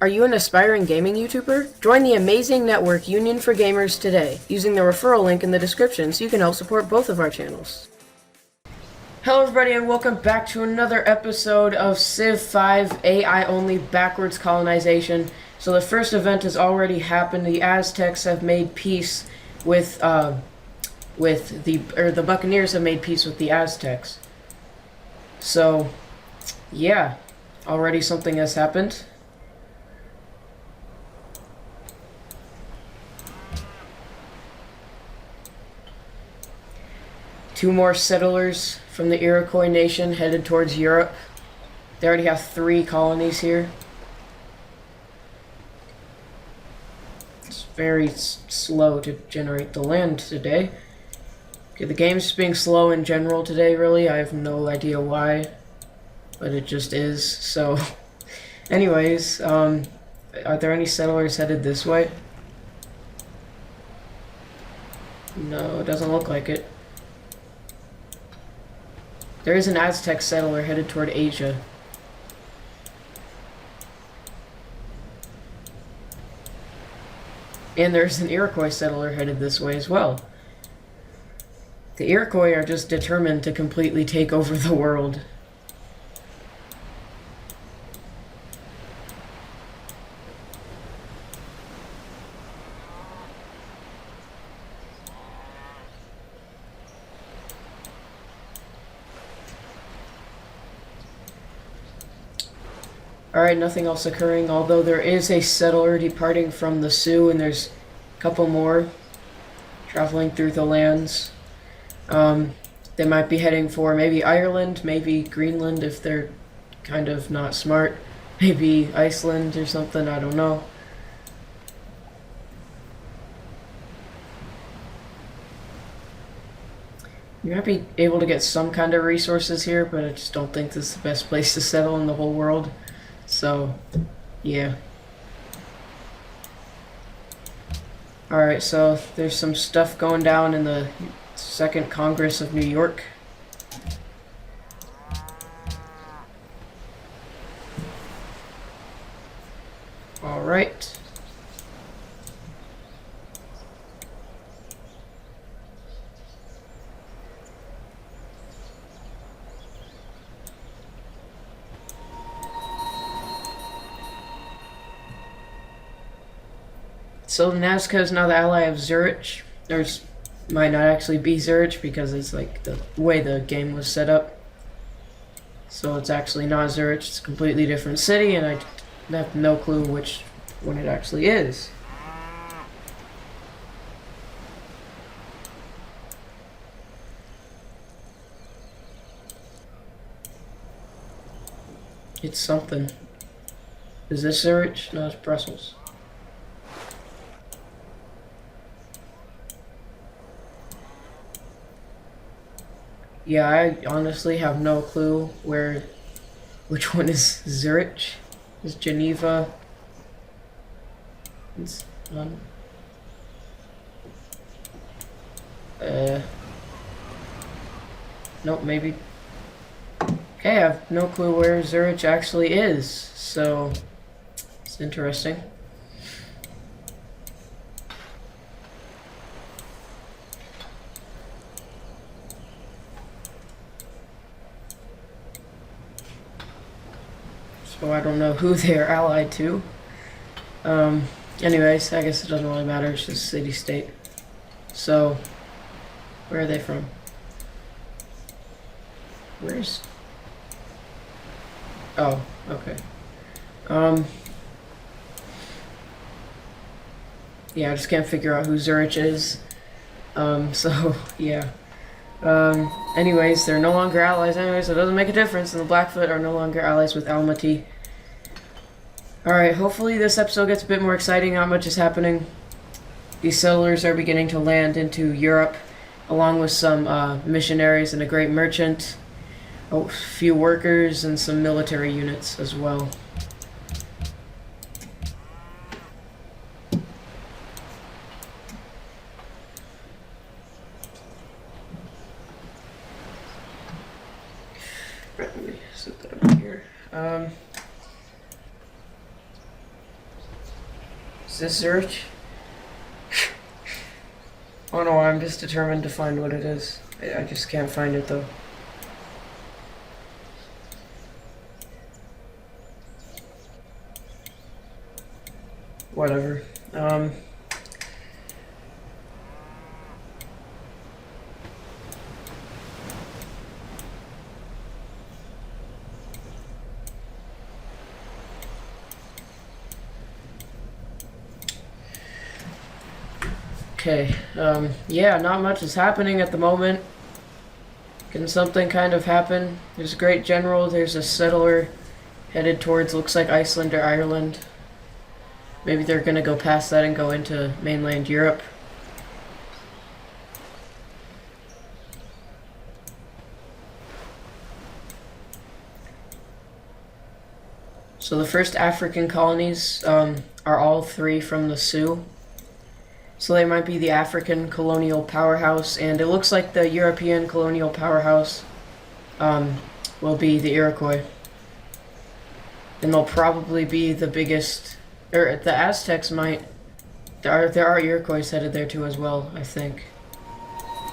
Are you an aspiring gaming YouTuber? Join the amazing network Union for Gamers today, using the referral link in the description so you can help support both of our channels. Hello everybody and welcome back to another episode of Civ 5 AI Only Backwards Colonization. So the first event has already happened. The Aztecs have made peace with the Buccaneers have made peace with the Aztecs. So, yeah, already something has happened. Two more settlers from the Iroquois nation headed towards Europe. They already have 3 colonies here. It's very slow to generate the land today. Okay, the game's being slow in general today, really. I have no idea why, but it just is. So, anyways, are there any settlers headed this way? No, it doesn't look like it. There is an Aztec settler headed toward Asia. And there's an Iroquois settler headed this way as well. The Iroquois are just determined to completely take over the world. Alright, nothing else occurring, although there is a settler departing from the Sioux, and there's a couple more traveling through the lands. They might be heading for maybe Ireland, maybe Greenland if they're kind of not smart. Maybe Iceland or something, I don't know. You might be able to get some kind of resources here, but I just don't think this is the best place to settle in the whole world. So, yeah. Alright, so there's some stuff going down in the Second Congress of New York. Alright. So Nazca is now the ally of Zurich. There's might not actually be Zurich because it's like the way the game was set up. So it's actually not Zurich, it's a completely different city, and I have no clue which one it actually is. It's something. Is this Zurich? No, it's Brussels. Yeah, I honestly have no clue which one is Zurich. Is Geneva? It's none. Nope, maybe. Okay, I have no clue where Zurich actually is, so it's interesting. So I don't know who they're allied to. Anyways, I guess it doesn't really matter, it's just city-state. So, where are they from? Where's... Oh, okay. Yeah, I just can't figure out who Zurich is. So, yeah. Anyways, they're no longer allies anyways, so it doesn't make a difference, and the Blackfoot are no longer allies with Almaty. Alright, hopefully this episode gets a bit more exciting. Not much is happening. These settlers are beginning to land into Europe, along with some missionaries and a great merchant, a few workers, and some military units as well. Let me set that up here. Is this Zurich? Oh no, I'm just determined to find what it is. I just can't find it though. Whatever. Okay, yeah, not much is happening at the moment. Can something kind of happen? There's a great general, there's a settler headed towards, looks like Iceland or Ireland. Maybe they're gonna go past that and go into mainland Europe. So the first African colonies are all three from the Sioux. So they might be the African colonial powerhouse, and it looks like the European colonial powerhouse will be the Iroquois. And they'll probably be the biggest, or the Aztecs might, there are Iroquois headed there too as well, I think.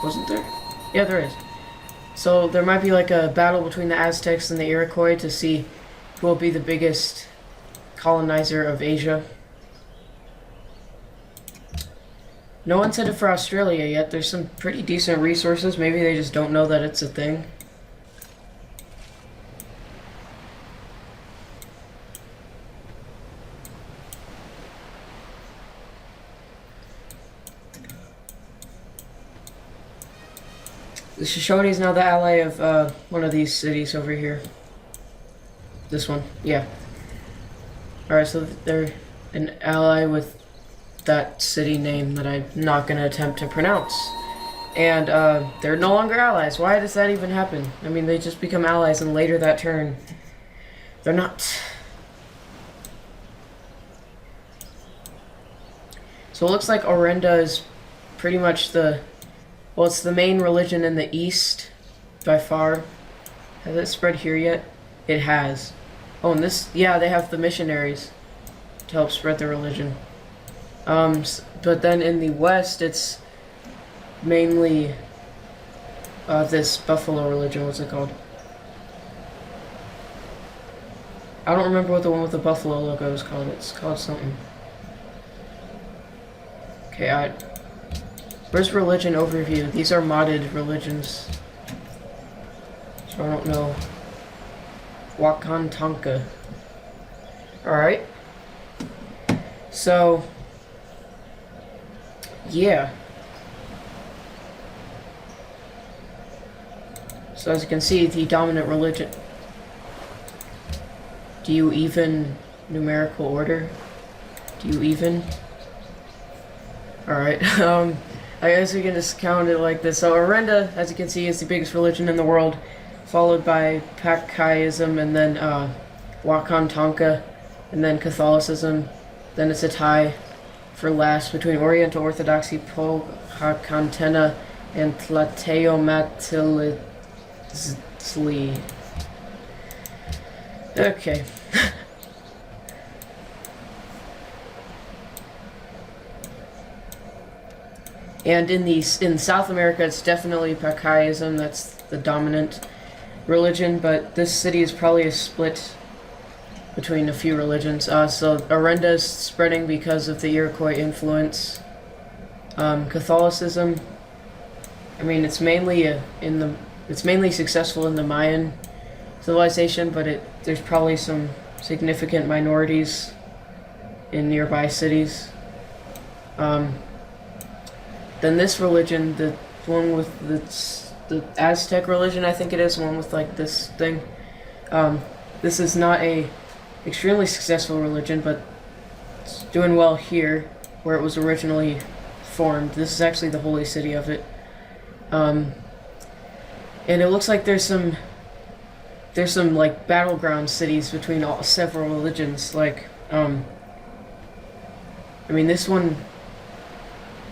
Wasn't there? Yeah, there is. So there might be like a battle between the Aztecs and the Iroquois to see who will be the biggest colonizer of Asia. No one's headed for Australia yet. There's some pretty decent resources. Maybe they just don't know that it's a thing. The Shoshone is now the ally of one of these cities over here. This one, yeah. Alright, so they're an ally with that city name that I'm not going to attempt to pronounce. And they're no longer allies. Why does that even happen? I mean, they just become allies and later that turn they're not. So it looks like Orenda is pretty much well, it's the main religion in the east by far. Has it spread here yet? It has. Oh, and this, yeah, they have the missionaries to help spread the religion. But then in the west, it's mainly this buffalo religion. What's it called? I don't remember what the one with the buffalo logo is called. It's called something. Okay, where's religion overview? These are modded religions. So I don't know. Wakantanka. Alright. So yeah. So as you can see, the dominant religion. Do you even numerical order? Do you even? Alright, I guess we can just count it like this. So Orenda, as you can see, is the biggest religion in the world, followed by Pakaiism, and then Wakantanka, and then Catholicism. Then it's a tie for last between Oriental Orthodoxy, Pohakantena, and Tlateomatilizli. Okay. And in South America, it's definitely Pakaiism. That's the dominant religion, but this city is probably a split between a few religions. So Orenda is spreading because of the Iroquois influence. Catholicism, I mean, it's mainly successful in the Mayan civilization, but there's probably some significant minorities in nearby cities. Then this religion, the one with the Aztec religion, I think it is, one with like this thing. This is not a extremely successful religion, but it's doing well here, where it was originally formed. This is actually the holy city of it. And it looks like there's some like battleground cities between several religions. Like, I mean, this one,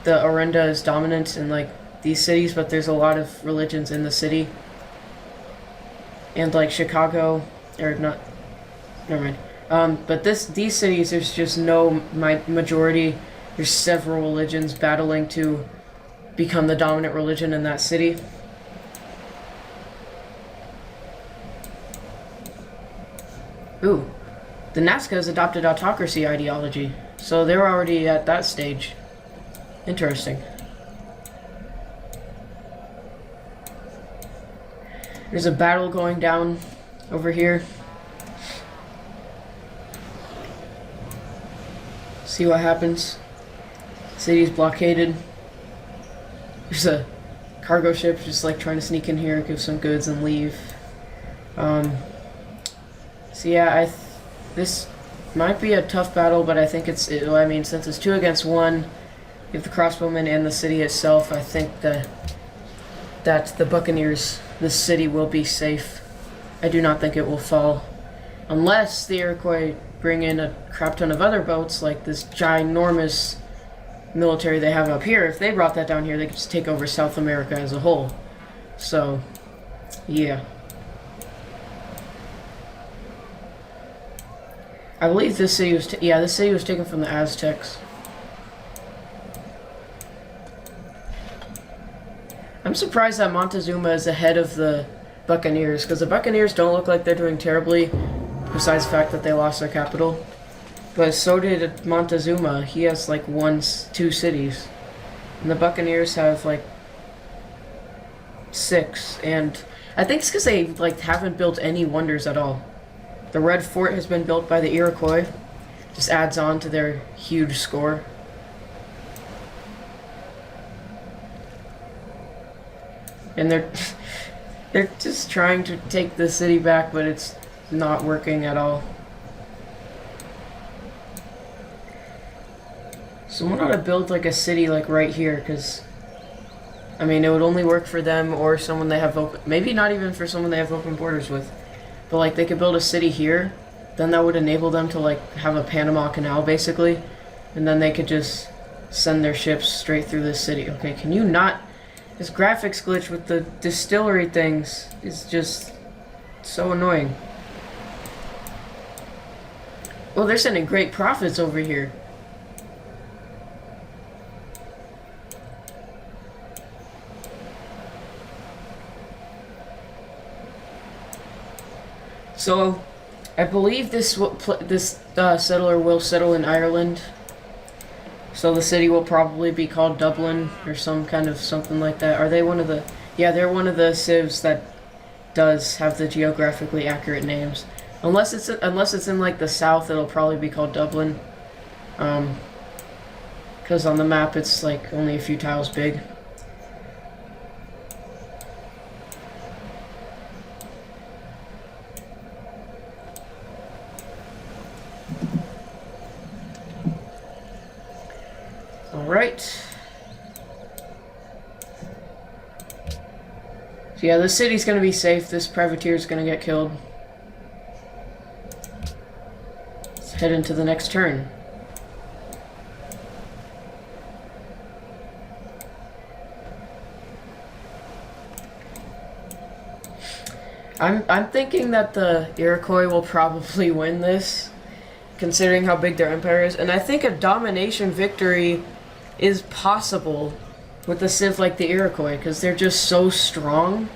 the Orenda is dominant in like these cities, but there's a lot of religions in the city. And like Chicago, or not, never mind. But these cities, there's just no majority. There's several religions battling to become the dominant religion in that city. Ooh, the Nazca's adopted autocracy ideology, so they're already at that stage. Interesting. There's a battle going down over here. See what happens. City's blockaded. There's a cargo ship just like trying to sneak in here, give some goods and leave. So yeah, this might be a tough battle, but I think I mean, since it's 2 against 1, you have the crossbowmen and the city itself, I think that the Buccaneers, the city will be safe. I do not think it will fall. Unless the Iroquois bring in a crap ton of other boats, like this ginormous military they have up here. If they brought that down here, they could just take over South America as a whole. So, yeah. I believe this city was this city was taken from the Aztecs. I'm surprised that Montezuma is ahead of the Buccaneers, because the Buccaneers don't look like they're doing terribly, besides the fact that they lost their capital. But so did Montezuma. He has like 2 cities. And the Buccaneers have like 6. And I think it's because they like haven't built any wonders at all. The Red Fort has been built by the Iroquois. Just adds on to their huge score. And they're just trying to take the city back, but it's not working at all. Someone ought to build like a city like right here, because I mean it would only work for them or someone they have open, maybe not even for someone they have open borders with. But like they could build a city here, then that would enable them to like have a Panama Canal basically, and then they could just send their ships straight through this city. Okay, can you not? This graphics glitch with the distillery things is just so annoying. Well, they're sending great profits over here. So, I believe this settler will settle in Ireland. So the city will probably be called Dublin or some kind of something like that. Are they one of the? Yeah, they're one of the civs that does have the geographically accurate names. Unless it's in like the south, it'll probably be called Dublin. Because on the map it's like only a few tiles big. Alright. So yeah, this city's gonna be safe. This privateer's gonna get killed. Let's head into the next turn. I'm thinking that the Iroquois will probably win this, considering how big their empire is, and I think a domination victory is possible with a civ like the Iroquois, because they're just so strong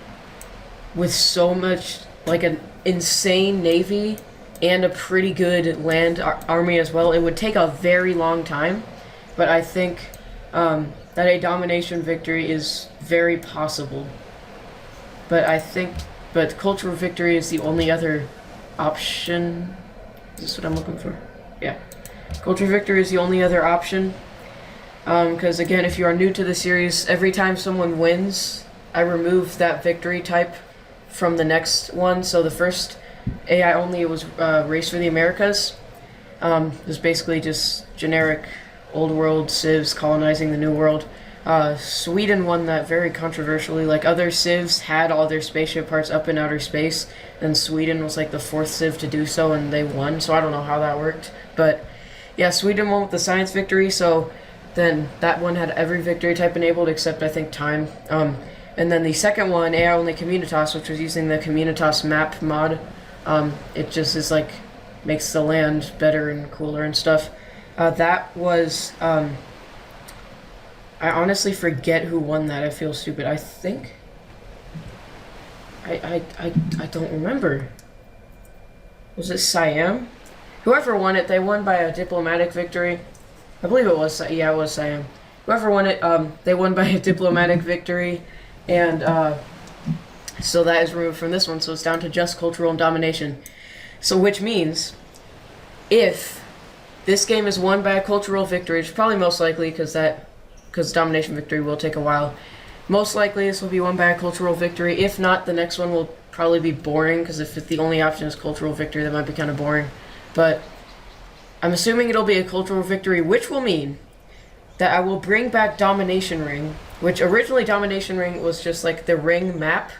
with so much, like an insane navy and a pretty good land army as well. It would take a very long time, but I think that a domination victory is very possible. But cultural victory is the only other option. Is this what I'm looking for? Yeah. Cultural victory is the only other option. Because again, if you are new to the series, every time someone wins, I remove that victory type from the next one. So the first AI only was Race for the Americas. It was basically just generic old world civs colonizing the new world. Sweden won that very controversially. Like, other civs had all their spaceship parts up in outer space, and Sweden was like the 4th civ to do so, and they won. So I don't know how that worked, but yeah, Sweden won with the science victory. So then that one had every victory type enabled except I think time. And then the second one, AI only Communitas, which was using the Communitas map mod. It just is like makes the land better and cooler and stuff. That was I honestly forget who won that. I feel stupid. I think I don't remember. Was it Siam? Whoever won it, they won by a diplomatic victory. I believe it was. Yeah, it was Siam. Whoever won it, they won by a diplomatic victory, and so that is removed from this one. So it's down to just cultural and domination. So which means, if this game is won by a cultural victory, which is probably most likely because domination victory will take a while. Most likely this will be won by a cultural victory. If not, the next one will probably be boring, because if the only option is cultural victory, that might be kind of boring. But I'm assuming it'll be a cultural victory, which will mean that I will bring back Domination Ring, which originally Domination Ring was just like the ring map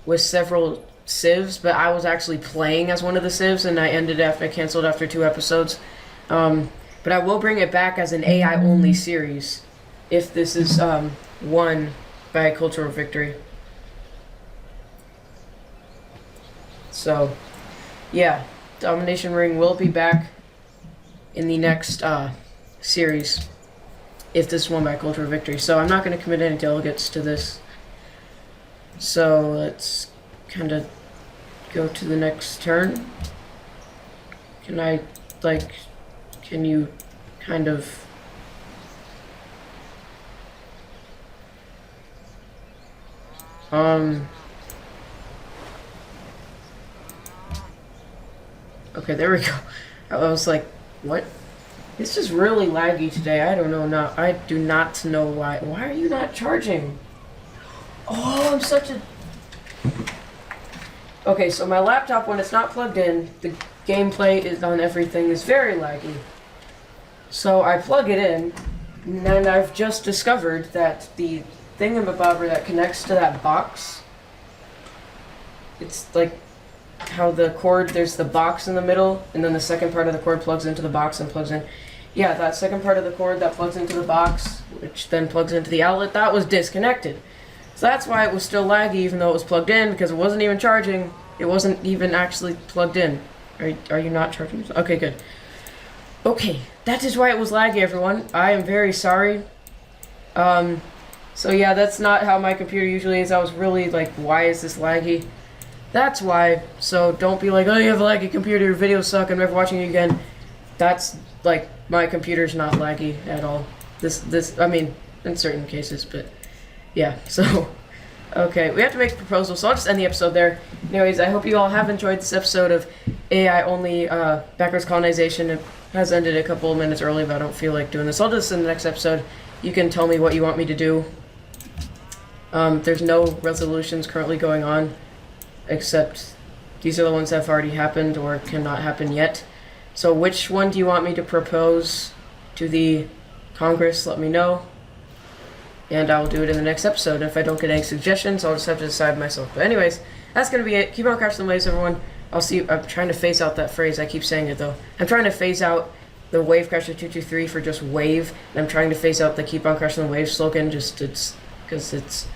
with several civs, but I was actually playing as one of the civs, and I canceled after 2 episodes. But I will bring it back as an AI-only series if this is won by a cultural victory. So, yeah, Domination Ring will be back in the next series if this is won by a cultural victory. So I'm not going to commit any delegates to this. So let's kind of go to the next turn. Can you kind of... Okay, there we go. I was like, what? This is really laggy today. I don't know now. I do not know why. Why are you not charging? Oh, I'm such a... Okay, so my laptop, when it's not plugged in, the gameplay is on everything is very laggy. So I plug it in, and I've just discovered that the thingamabobber that connects to that box, it's like how the cord, there's the box in the middle, and then the second part of the cord plugs into the box and plugs in. Yeah, that second part of the cord that plugs into the box, which then plugs into the outlet, that was disconnected. So that's why it was still laggy even though it was plugged in, because it wasn't even charging. It wasn't even actually plugged in. Are you not charging? Okay, good. Okay, that is why it was laggy, everyone. I am very sorry. So yeah, that's not how my computer usually is. I was really like, why is this laggy? That's why. So don't be like, oh, you have a laggy computer, your videos suck, I'm never watching you again. That's like, my computer's not laggy at all. I mean, in certain cases, but yeah, so. Okay, we have to make a proposal, so I'll just end the episode there. Anyways, I hope you all have enjoyed this episode of AI-only backwards colonization. It has ended a couple of minutes early, but I don't feel like doing this. I'll do this in the next episode. You can tell me what you want me to do. There's no resolutions currently going on, except these are the ones that have already happened or cannot happen yet. So which one do you want me to propose to the Congress? Let me know. And I'll do it in the next episode. If I don't get any suggestions, I'll just have to decide myself. But anyways, that's going to be it. Keep on crashing the waves, everyone. I'll see you. I'm trying to phase out that phrase. I keep saying it, though. I'm trying to phase out the Wave Crasher 223 for just wave. And I'm trying to phase out the Keep on Crashing the Waves slogan, because it's,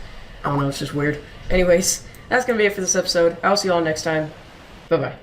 I don't know, it's just weird. Anyways, that's going to be it for this episode. I'll see you all next time. Bye-bye.